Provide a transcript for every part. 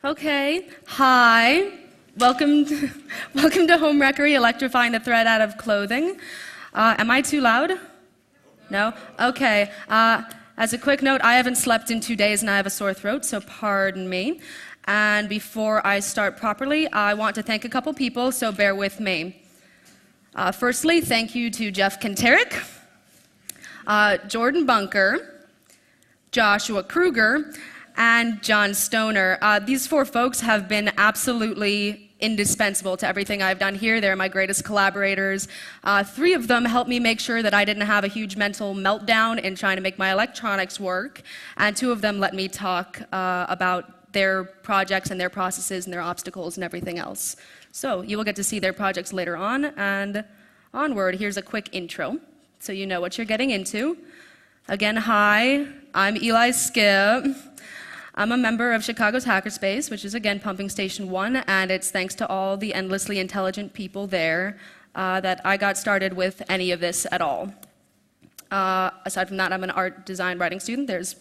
Okay, hi. Welcome to, welcome to Homewreckery, electrifying the thread out of clothing. Am I too loud? No? Okay. As a quick note, I haven't slept in 2 days and I have a sore throat, so pardon me. And before I start properly, I want to thank a couple people, so bear with me. Firstly, thank you to Jeff Kinterick, Jordan Bunker, Joshua Kruger, and John Stoner. These four folks have been absolutely indispensable to everything I've done here. They're my greatest collaborators. 3 of them helped me make sure that I didn't have a huge mental meltdown in trying to make my electronics work, and 2 of them let me talk about their projects and their processes and their obstacles and everything else. So you will get to see their projects later on, and onward, here's a quick intro so you know what you're getting into. Again, hi, I'm Eli Skipp. I'm a member of Chicago's Hackerspace, which is again Pumping Station 1, and it's thanks to all the endlessly intelligent people there that I got started with any of this at all. Aside from that, I'm an art design writing student. There's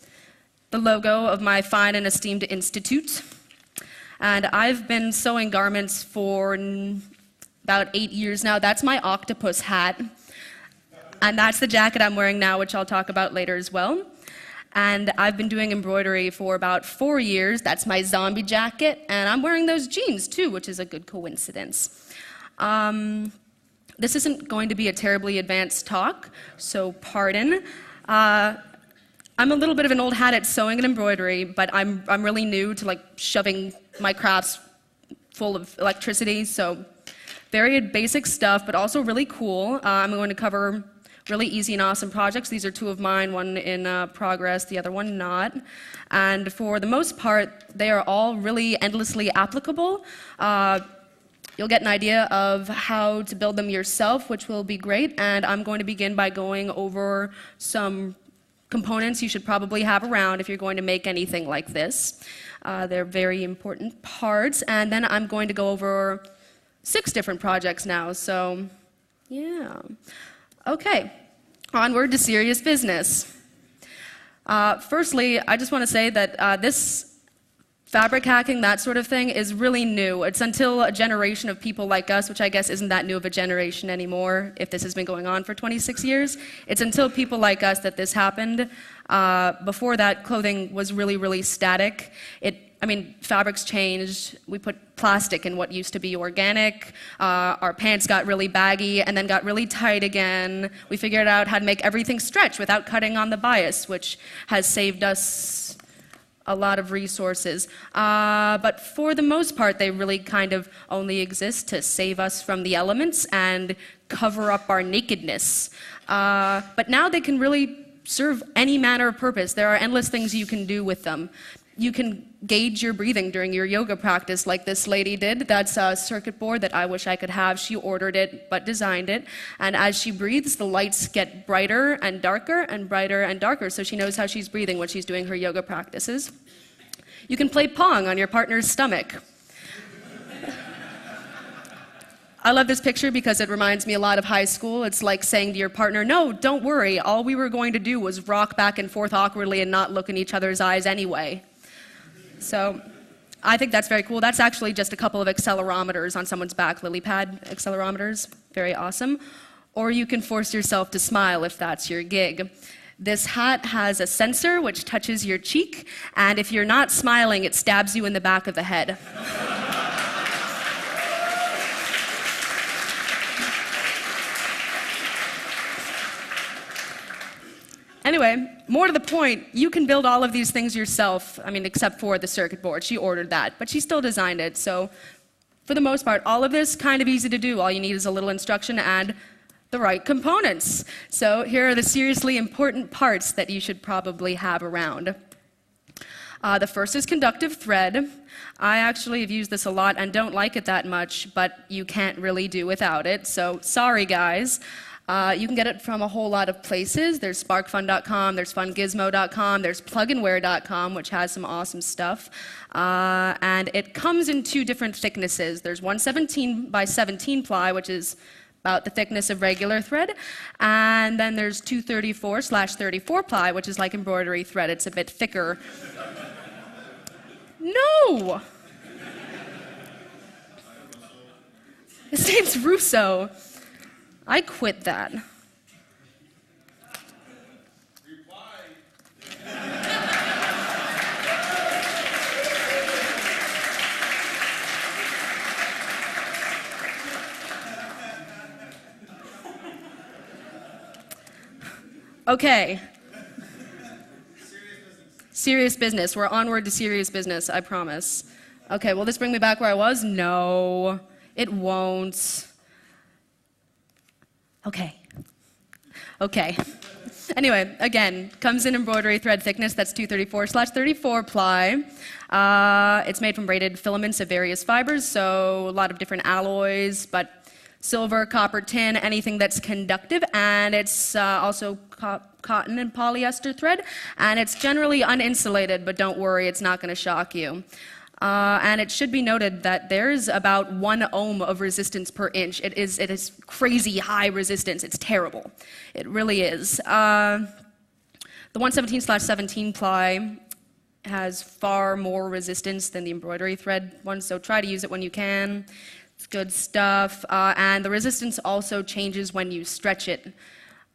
the logo of my fine and esteemed institute. And I've been sewing garments for about 8 years now. That's my octopus hat. And that's the jacket I'm wearing now, which I'll talk about later as well. And I've been doing embroidery for about 4 years. That's my zombie jacket. And I'm wearing those jeans too, which is a good coincidence. This isn't going to be a terribly advanced talk, so pardon. I'm a little bit of an old hat at sewing and embroidery, but I'm really new to shoving my crafts full of electricity, so very basic stuff, but also really cool. I'm going to cover really easy and awesome projects. These are 2 of mine, one in progress, the other one not. And for the most part, they are all really endlessly applicable. You'll get an idea of how to build them yourself, which will be great. And I'm going to begin by going over some components you should probably have around if you're going to make anything like this. They're very important parts. And then I'm going to go over 6 different projects now, so yeah. Okay, onward to serious business. Firstly, I just want to say that this fabric hacking, that sort of thing, is really new. It's until a generation of people like us, which I guess isn't that new of a generation anymore, if this has been going on for 26 years. It's until people like us that this happened. Before that, clothing was really, really static. Fabrics changed. We put plastic in what used to be organic. Our pants got really baggy and then got really tight again. We figured out how to make everything stretch without cutting on the bias, which has saved us a lot of resources. But for the most part, they really kind of only exist to save us from the elements and cover up our nakedness. But now they can really serve any manner of purpose. There are endless things you can do with them. You can gauge your breathing during your yoga practice like this lady did. That's a circuit board that I wish I could have. She ordered it but designed it. And as she breathes, the lights get brighter and darker and brighter and darker, so she knows how she's breathing when she's doing her yoga practices. You can play Pong on your partner's stomach. I love this picture because it reminds me a lot of high school. It's like saying to your partner, no, don't worry, all we were going to do was rock back and forth awkwardly and not look in each other's eyes anyway. So I think that's very cool. That's actually just a couple of accelerometers on someone's back, Lilypad accelerometers. Very awesome. Or you can force yourself to smile if that's your gig. This hat has a sensor which touches your cheek, and if you're not smiling, it stabs you in the back of the head. Anyway, more to the point, you can build all of these things yourself, except for the circuit board. She ordered that, but she still designed it. So for the most part, all of this kind of easy to do. All you need is a little instruction and the right components. So here are the seriously important parts that you should probably have around. The first is conductive thread. I actually have used this a lot and don't like it that much, but you can't really do without it, so sorry guys. You can get it from a whole lot of places. There's sparkfun.com, there's fungizmo.com, there's pluginware.com, which has some awesome stuff. And it comes in 2 different thicknesses. There's 117 by 17 ply, which is about the thickness of regular thread. And then there's 234/34 ply, which is like embroidery thread. It's a bit thicker. No! His name's Russo. I quit that. Okay. Serious business. We're onward to serious business, I promise. Okay, will this bring me back where I was? No, it won't. Okay. Anyway, again, comes in embroidery thread thickness, that's 234/34 ply. It's made from braided filaments of various fibers, so a lot of different alloys, but silver, copper, tin, anything that's conductive, and it's also cotton and polyester thread, and it's generally uninsulated, but don't worry, it's not going to shock you. And it should be noted that there's about 1 ohm of resistance per inch. It is crazy high resistance. It's terrible. It really is. The 117/17 ply has far more resistance than the embroidery thread one, so try to use it when you can. It's good stuff. And the resistance also changes when you stretch it.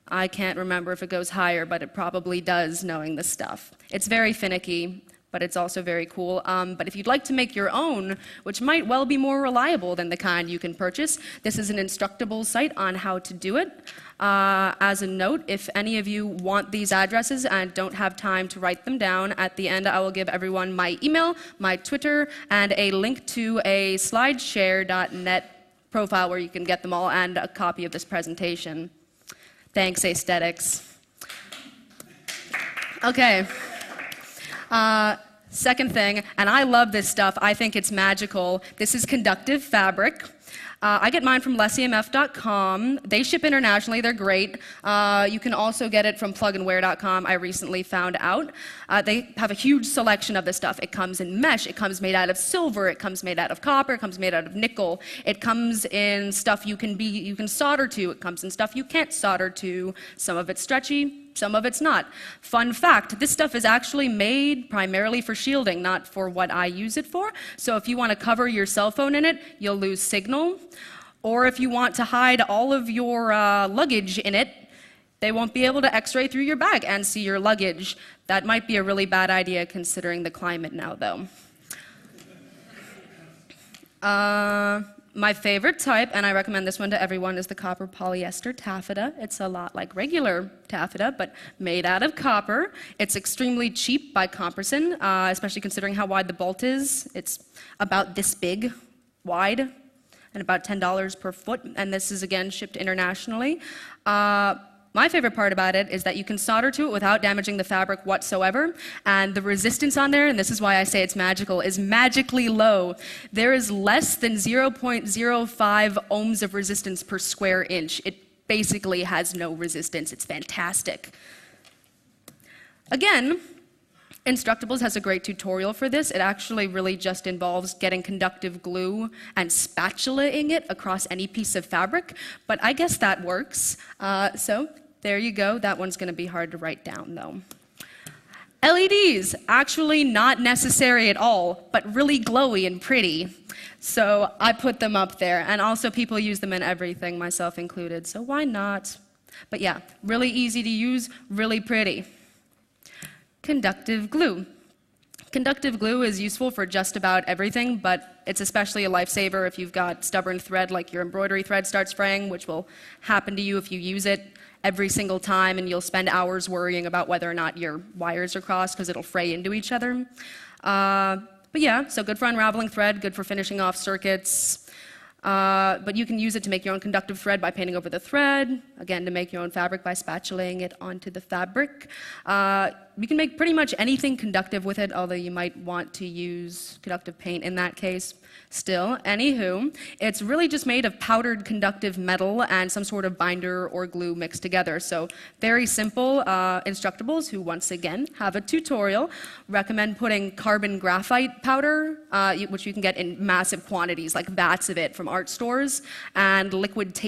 I can't remember if it goes higher, but it probably does, knowing this stuff. It's very finicky, but it's also very cool. But if you'd like to make your own, which might well be more reliable than the kind you can purchase, this is an instructable site on how to do it. As a note, if any of you want these addresses and don't have time to write them down, at the end I will give everyone my email, my Twitter, and a link to a slideshare.net profile where you can get them all and a copy of this presentation. Thanks, aesthetics. Okay. Second thing, and I love this stuff. I think it's magical. This is conductive fabric. I get mine from lessimf.com. They ship internationally. They're great. You can also get it from plugandwear.com, I recently found out. They have a huge selection of this stuff. It comes in mesh. It comes made out of silver. It comes made out of copper. It comes made out of nickel. It comes in stuff you can solder to. It comes in stuff you can't solder to. Some of it's stretchy. Some of it's not. Fun fact, this stuff is actually made primarily for shielding, not for what I use it for. So if you want to cover your cell phone in it, you'll lose signal. Or if you want to hide all of your luggage in it, they won't be able to x-ray through your bag and see your luggage. That might be a really bad idea considering the climate now, though. My favorite type, and I recommend this one to everyone, is the copper polyester taffeta. It's a lot like regular taffeta, but made out of copper. It's extremely cheap by comparison, especially considering how wide the bolt is. It's about this big wide and about $10 per foot, and this is, again, shipped internationally. My favorite part about it is that you can solder to it without damaging the fabric whatsoever, and the resistance on there, and this is why I say it's magical, is magically low. There is less than 0.05 ohms of resistance per square inch. It basically has no resistance. It's fantastic. Again, Instructables has a great tutorial for this. It actually really just involves getting conductive glue and spatulaing it across any piece of fabric, but I guess that works. So there you go. That one's going to be hard to write down, though. LEDs, actually not necessary at all, but really glowy and pretty. So I put them up there, and also people use them in everything, myself included, so why not? But yeah, really easy to use, really pretty. Conductive glue. Conductive glue is useful for just about everything, but it's especially a lifesaver if you've got stubborn thread like your embroidery thread starts fraying, which will happen to you if you use it every single time, and you'll spend hours worrying about whether or not your wires are crossed because it'll fray into each other. But yeah, so good for unraveling thread, good for finishing off circuits. But you can use it to make your own conductive thread by painting over the thread, again, to make your own fabric by spatulaing it onto the fabric. You can make pretty much anything conductive with it, although you might want to use conductive paint in that case. Still, anywho, it's really just made of powdered conductive metal and some sort of binder or glue mixed together. So very simple. Instructables, who once again have a tutorial, recommend putting carbon graphite powder, which you can get in massive quantities, like vats of it from art stores, and liquid tape